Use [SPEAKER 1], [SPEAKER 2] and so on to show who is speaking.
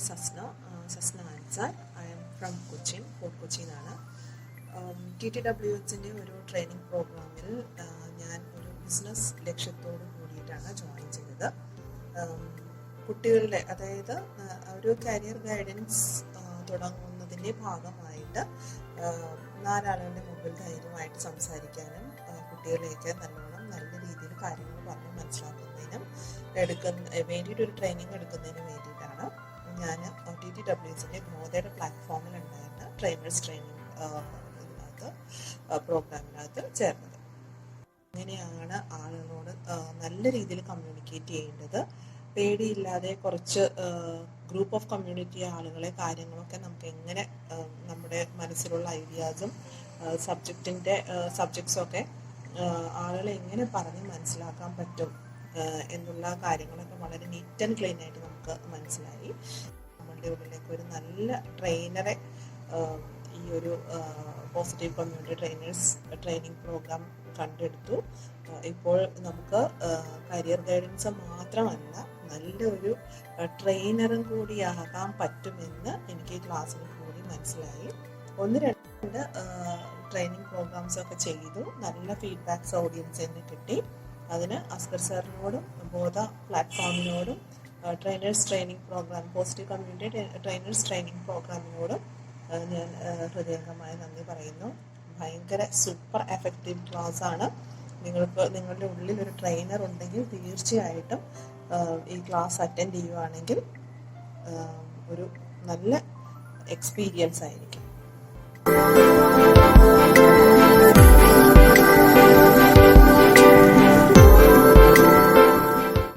[SPEAKER 1] is Sasna Ansar. I am from Cochin, Port Cochin. ttWs ഒരു training പ്രോഗ്രാമിൽ ഞാൻ ഒരു ബിസിനസ് ലക്ഷ്യത്തോട് കൂടിയിട്ടാണ് ജോയിൻ ചെയ്തത്. കുട്ടികളുടെ അതായത് ഒരു കരിയർ ഗൈഡൻസ് തുടങ്ങുന്നതിൻ്റെ ഭാഗമായിട്ട് നാലാളുകളുടെ മുമ്പിൽ ധൈര്യമായിട്ട് സംസാരിക്കാനും കുട്ടികളെയൊക്കെ നല്ല രീതിയിൽ കാര്യങ്ങൾ പറഞ്ഞ് മനസ്സിലാക്കുന്നതിനും വേണ്ടിയിട്ടൊരു ട്രെയിനിങ് എടുക്കുന്നതിന് വേണ്ടിയിട്ടാണ് ഞാൻ ttWസിൻ്റെ ഗ്രോതയുടെ പ്ലാറ്റ്ഫോമിൽ ഉണ്ടായിരുന്ന ട്രെയിനേഴ്സ് ട്രെയിനിങ് പ്രോഗ്രാമിനകത്ത് ചേർന്നത്. അങ്ങനെയാണ് ആളുകളോട് നല്ല രീതിയിൽ കമ്മ്യൂണിക്കേറ്റ് ചെയ്യേണ്ടത്. പേടിയില്ലാതെ കുറച്ച് ഗ്രൂപ്പ് ഓഫ് കമ്മ്യൂണിറ്റി ആളുകളെ കാര്യങ്ങളൊക്കെ നമുക്ക് എങ്ങനെ നമ്മുടെ മനസ്സിലുള്ള ഐഡിയാസും സബ്ജക്ട്സൊക്കെ ആളുകളെ എങ്ങനെ പറഞ്ഞ് മനസ്സിലാക്കാൻ പറ്റും എന്നുള്ള കാര്യങ്ങളൊക്കെ വളരെ നീറ്റ് ആൻഡ് ക്ലീൻ ആയിട്ട് നമുക്ക് മനസ്സിലായി. നമ്മളുടെ ഉള്ളിലേക്ക് ഒരു നല്ല ട്രെയിനറെ ഈ ഒരു പോസിറ്റീവ് കമ്മ്യൂണിറ്റി ട്രെയിനിങ് പ്രോഗ്രാം കണ്ടെടുത്തു. ഇപ്പോൾ നമുക്ക് കരിയർ ഗൈഡൻസ് മാത്രമല്ല നല്ലൊരു ട്രെയിനറും കൂടിയാകാൻ പറ്റുമെന്ന് എനിക്ക് ഈ ക്ലാസ്സിൽ കൂടി മനസ്സിലായി. 1-2 ട്രെയിനിങ് പ്രോഗ്രാംസൊക്കെ ചെയ്തു. നല്ല ഫീഡ്ബാക്സ് ഓഡിയൻസിൽ നിന്ന് കിട്ടി. അതിന് അസ്കർ സാറിനോടും ബോധ പ്ലാറ്റ്ഫോമിനോടും trainers training program positive community trainers training പ്രോഗ്രാമിനോടും ഞാൻ ഹൃദയംഗമായി നന്ദി പറയുന്നു. ഭയങ്കര സൂപ്പർ എഫക്റ്റീവ് ക്ലാസ് ആണ്. നിങ്ങളുടെ ഉള്ളിൽ ഒരു ട്രെയിനർ ഉണ്ടെങ്കിൽ തീർച്ചയായിട്ടും ഈ ക്ലാസ് അറ്റൻഡ് ചെയ്യുവാണെങ്കിൽ ഒരു നല്ല എക്സ്പീരിയൻസ് ആയിരിക്കും.